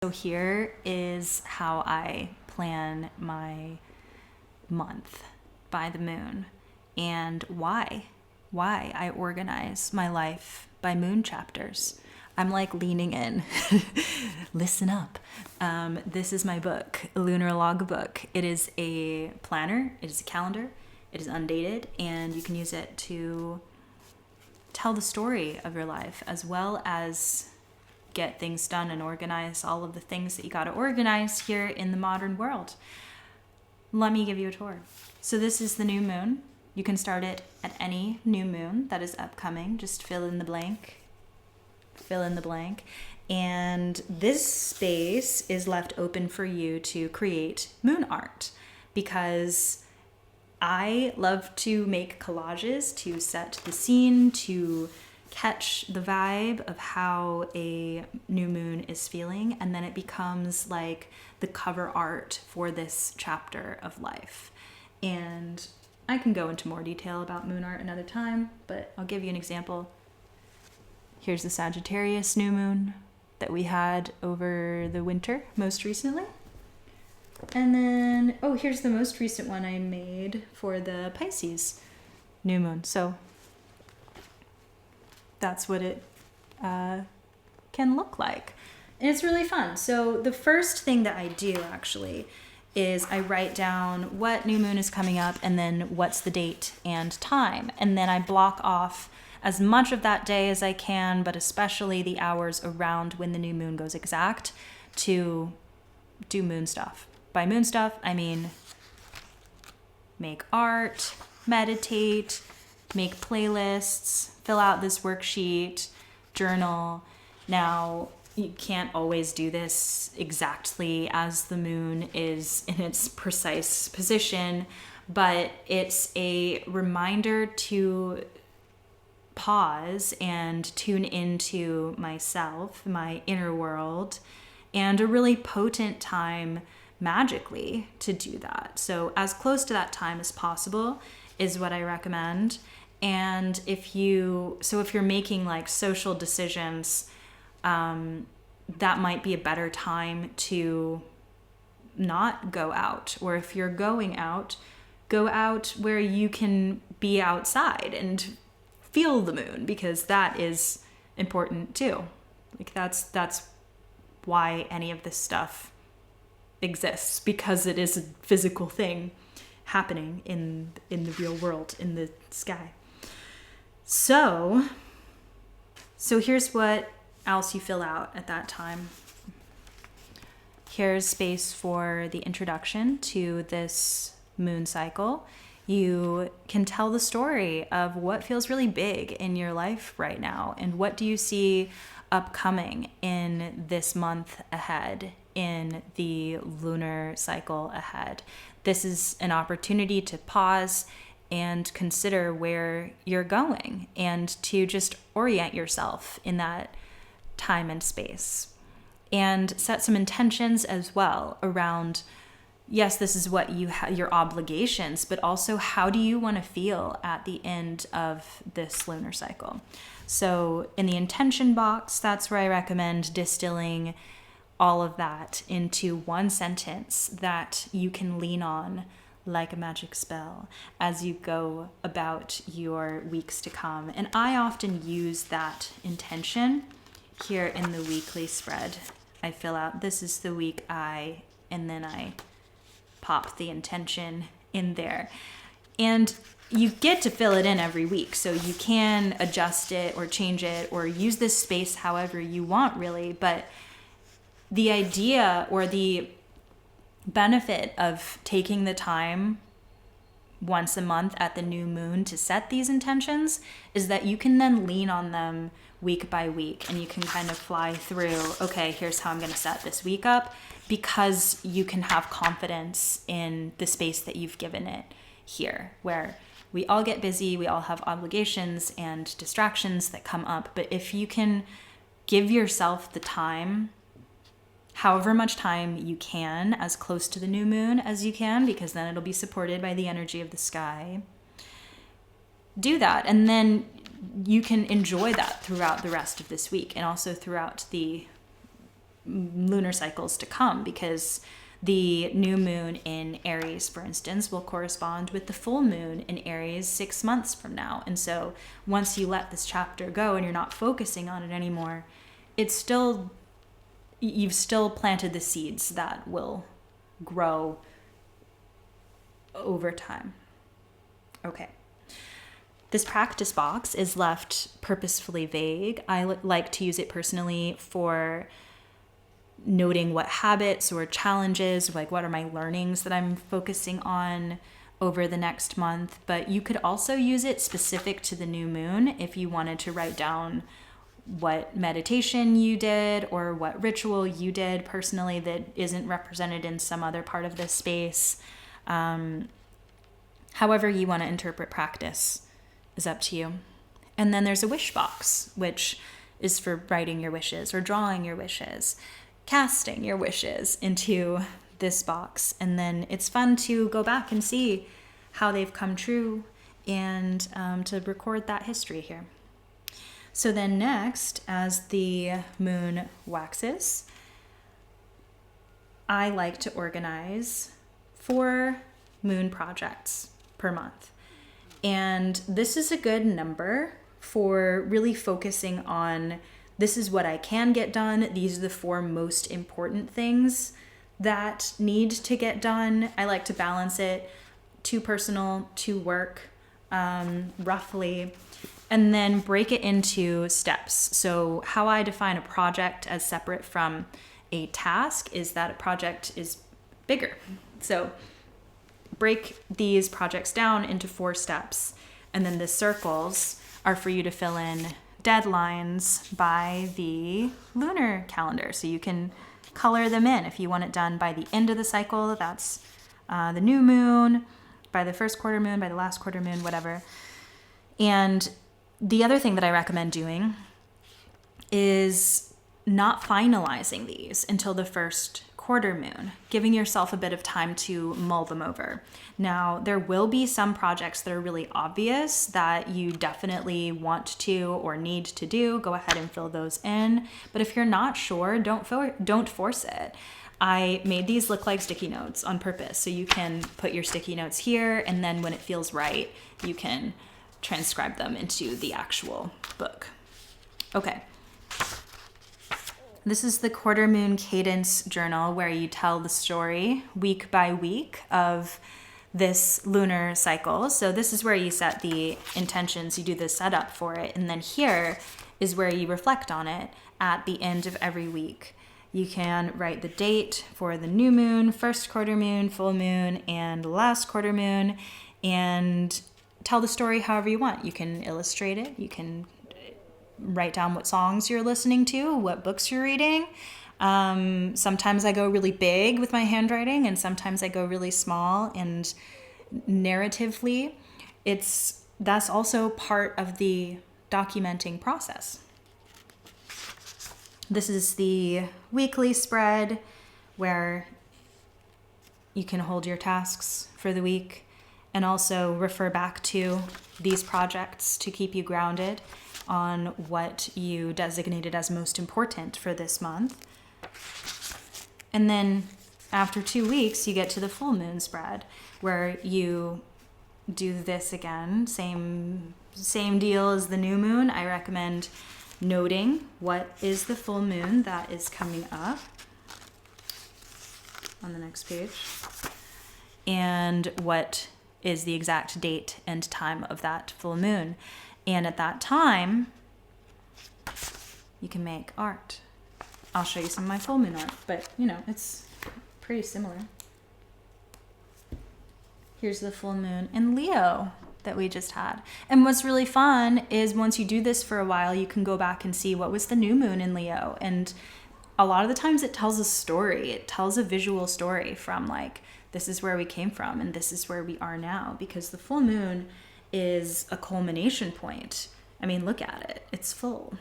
So here is how I plan my month by the moon and why I organize my life by moon chapters. I'm like leaning in. Listen up. This is my book, Lunar Logbook. It is a planner, it is a calendar, it is undated, and you can use it to tell the story of your life as well as get things done and organize all of the things that you got to organize here in the modern world. Let me give you a tour. So this is the new moon. You can start it at any new moon that is upcoming. Just fill in the blank. And this space is left open for you to create moon art because I love to make collages to set the scene, to catch the vibe of how a new moon is feeling, and then it becomes like the cover art for this chapter of life. And I can go into more detail about moon art another time, but I'll give you an example. Here's the Sagittarius new moon that we had over the winter most recently. And then, here's the most recent one I made for the Pisces new moon. So that's what it can look like. And it's really fun. So the first thing that I do actually is I write down what new moon is coming up and then what's the date and time. And then I block off as much of that day as I can, but especially the hours around when the new moon goes exact to do moon stuff. By moon stuff, I mean make art, meditate, make playlists, fill out this worksheet, journal. Now, you can't always do this exactly as the moon is in its precise position, but it's a reminder to pause and tune into myself, my inner world, and a really potent time magically to do that. So as close to that time as possible is what I recommend. And if you're making like social decisions, that might be a better time to not go out. Or if you're going out, go out where you can be outside and feel the moon, because that is important too. Like that's why any of this stuff exists, because it is a physical thing happening in the real world, in the sky. So here's what else you fill out at that time. Here's space for the introduction to this moon cycle. You can tell the story of what feels really big in your life right now and what do you see upcoming in this month ahead, in the lunar cycle ahead. This is an opportunity to pause and consider where you're going and to just orient yourself in that time and space. And set some intentions as well around, yes, this is what your obligations, but also how do you want to feel at the end of this lunar cycle? So in the intention box, that's where I recommend distilling all of that into one sentence that you can lean on like a magic spell as you go about your weeks to come. And I often use that intention here in the weekly spread. I fill out, this is the week and then I pop the intention in there. And you get to fill it in every week, so you can adjust it or change it or use this space however you want, really. But the idea or the benefit of taking the time once a month at the new moon to set these intentions is that you can then lean on them week by week, and you can kind of fly through, okay, here's how I'm going to set this week up, because you can have confidence in the space that you've given it here, where we all get busy, we all have obligations and distractions that come up. But if you can give yourself the time, however much time you can, as close to the new moon as you can, because then it'll be supported by the energy of the sky, do that. And then you can enjoy that throughout the rest of this week and also throughout the lunar cycles to come, because the new moon in Aries, for instance, will correspond with the full moon in Aries 6 months from now. And so once you let this chapter go and you're not focusing on it anymore, you've still planted the seeds that will grow over time. Okay. This practice box is left purposefully vague. I like to use it personally for noting what habits or challenges, like what are my learnings that I'm focusing on over the next month. But you could also use it specific to the new moon if you wanted to write down what meditation you did or what ritual you did personally that isn't represented in some other part of this space. However you want to interpret practice is up to you. And then there's a wish box, which is for writing your wishes or drawing your wishes, casting your wishes into this box. And then it's fun to go back and see how they've come true and to record that history here. So then next, as the moon waxes, I like to organize 4 moon projects per month. And this is a good number for really focusing on, this is what I can get done. These are the 4 most important things that need to get done. I like to balance it, 2 personal, 2 work, roughly, and then break it into steps. So how I define a project as separate from a task is that a project is bigger. So break these projects down into 4 steps. And then the circles are for you to fill in deadlines by the lunar calendar. So you can color them in. If you want it done by the end of the cycle, that's the new moon, by the first quarter moon, by the last quarter moon, whatever. And the other thing that I recommend doing is not finalizing these until the first quarter moon, giving yourself a bit of time to mull them over. Now, there will be some projects that are really obvious that you definitely want to or need to do. Go ahead and fill those in. But if you're not sure, don't force it. I made these look like sticky notes on purpose. So you can put your sticky notes here, and then when it feels right, you can transcribe them into the actual book. Okay. This is the quarter moon cadence journal, where you tell the story week by week of this lunar cycle. So this is where you set the intentions, you do the setup for it. And then here is where you reflect on it at the end of every week. You can write the date for the new moon, first quarter moon, full moon, and last quarter moon, and tell the story however you want. You can illustrate it. You can write down what songs you're listening to, what books you're reading. Sometimes I go really big with my handwriting, and sometimes I go really small and narratively. That's also part of the documenting process. This is the weekly spread where you can hold your tasks for the week and also refer back to these projects to keep you grounded on what you designated as most important for this month. And then after 2 weeks, you get to the full moon spread, where you do this again. Same deal as the new moon. I recommend noting what is the full moon that is coming up on the next page, and what is the exact date and time of that full moon. And at that time, you can make art. I'll show you some of my full moon art, but it's pretty similar. Here's the full moon in Leo that we just had. And what's really fun is once you do this for a while, you can go back and see what was the new moon in Leo. And a lot of the times it tells a story. It tells a visual story from like, this is where we came from and this is where we are now, because the full moon is a culmination point. I mean, look at it. It's full.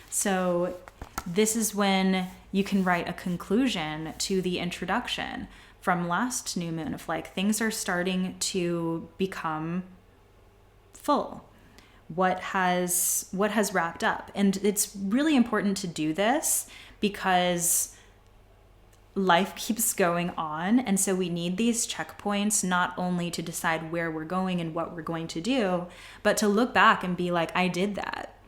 So this is when you can write a conclusion to the introduction from last new moon of like, things are starting to become full. What has wrapped up. And it's really important to do this because life keeps going on. And so we need these checkpoints, not only to decide where we're going and what we're going to do, but to look back and be like, I did that.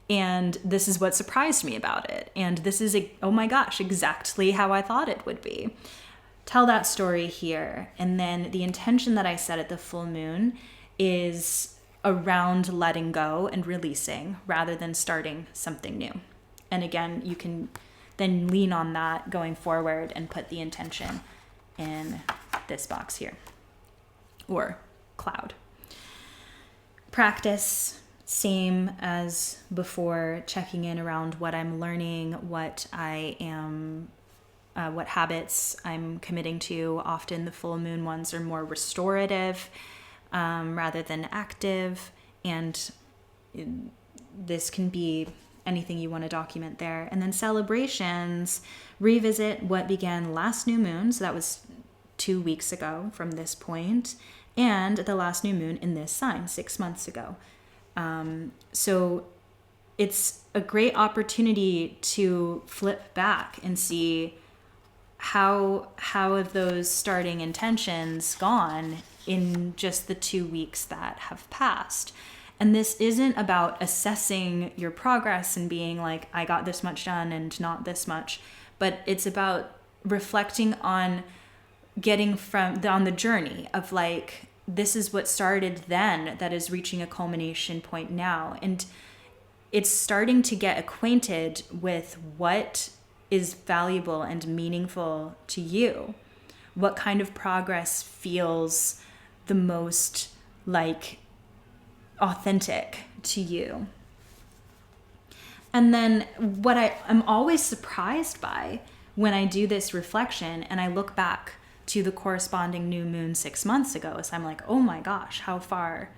And this is what surprised me about it. And this is, oh my gosh, exactly how I thought it would be. Tell that story here. And then the intention that I set at the full moon is around letting go and releasing rather than starting something new. And again, you can then lean on that going forward and put the intention in this box here, or cloud. Practice, same as before, checking in around what I'm learning, what habits I'm committing to. Often the full moon ones are more restorative rather than active, and this can be anything you want to document there. And then celebrations, revisit what began last new moon, so that was 2 weeks ago from this point, and the last new moon in this sign 6 months ago. So it's a great opportunity to flip back and see how have those starting intentions gone in just the 2 weeks that have passed. And this isn't about assessing your progress and being like, I got this much done and not this much, but it's about reflecting on on the journey of like, this is what started then that is reaching a culmination point now. And it's starting to get acquainted with what is valuable and meaningful to you. What kind of progress feels the most like authentic to you. And then what I'm always surprised by when I do this reflection and I look back to the corresponding new moon 6 months ago is I'm like, oh my gosh, how far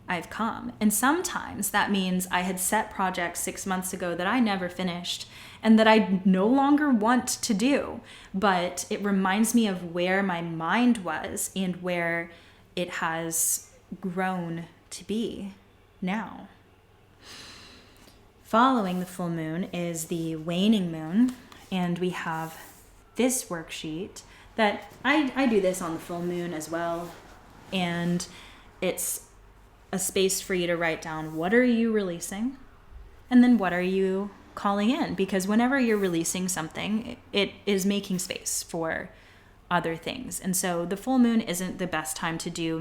I've come. And sometimes that means I had set projects 6 months ago that I never finished and that I no longer want to do, but it reminds me of where my mind was and where it has grown to be now. Following the full moon is the waning moon, and we have this worksheet that I do this on the full moon as well, and it's a space for you to write down what are you releasing and then what are you calling in, because whenever you're releasing something, it is making space for other things. And so the full moon isn't the best time to do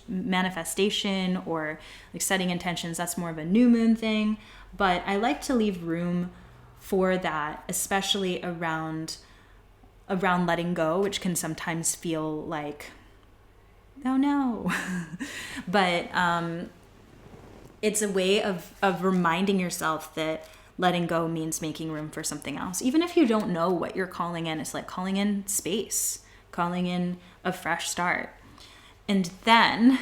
manifestation or like setting intentions. That's more of a new moon thing, but I like to leave room for that, especially around letting go, which can sometimes feel like, oh no. But it's a way of reminding yourself that letting go means making room for something else. Even if you don't know what you're calling in, it's like calling in space, calling in a fresh start. And then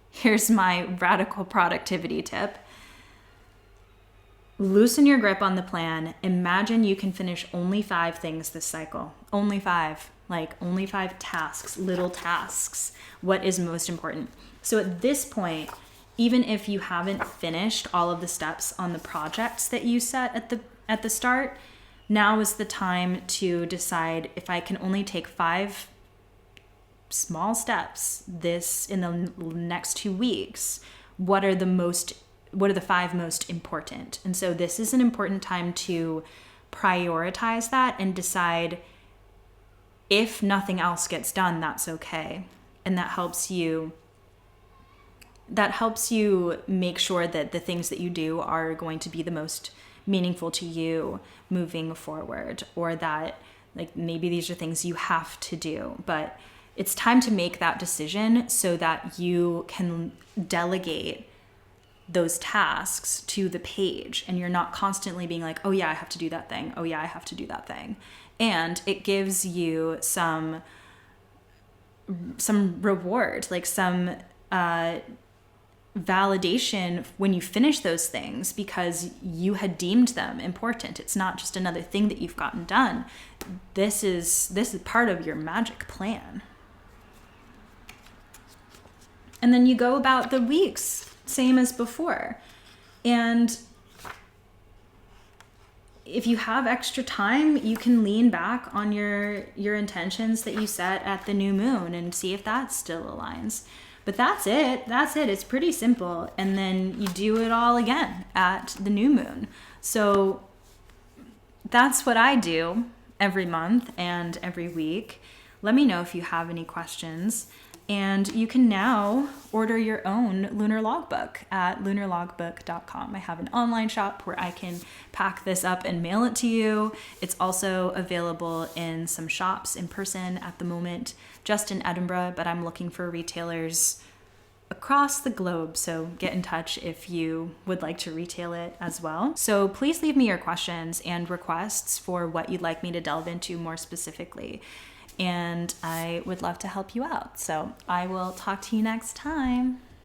here's my radical productivity tip. Loosen your grip on the plan. Imagine you can finish only 5 things this cycle. Only 5. Like only 5 tasks, little tasks. What is most important? So at this point, even if you haven't finished all of the steps on the projects that you set at the start, now is the time to decide, if I can only take 5 small steps in the next 2 weeks, what are the 5 most important? And so this is an important time to prioritize that and decide, if nothing else gets done, that's okay. And that helps you make sure that the things that you do are going to be the most meaningful to you moving forward, or that like maybe these are things you have to do, but it's time to make that decision so that you can delegate those tasks to the page, and you're not constantly being like, oh yeah, I have to do that thing. Oh yeah, I have to do that thing. And it gives you some reward, like some validation when you finish those things, because you had deemed them important. It's not just another thing that you've gotten done. This is part of your magic plan. And then you go about the weeks same as before. And if you have extra time, you can lean back on your intentions that you set at the new moon and see if that still aligns. But that's it. It's pretty simple. And then you do it all again at the new moon. So that's what I do every month and every week. Let me know if you have any questions. And you can now order your own lunar logbook at lunarlogbook.com. I have an online shop where I can pack this up and mail it to you. It's also available in some shops in person at the moment, just in Edinburgh, but I'm looking for retailers across the globe. So get in touch if you would like to retail it as well. So please leave me your questions and requests for what you'd like me to delve into more specifically. And I would love to help you out. So I will talk to you next time.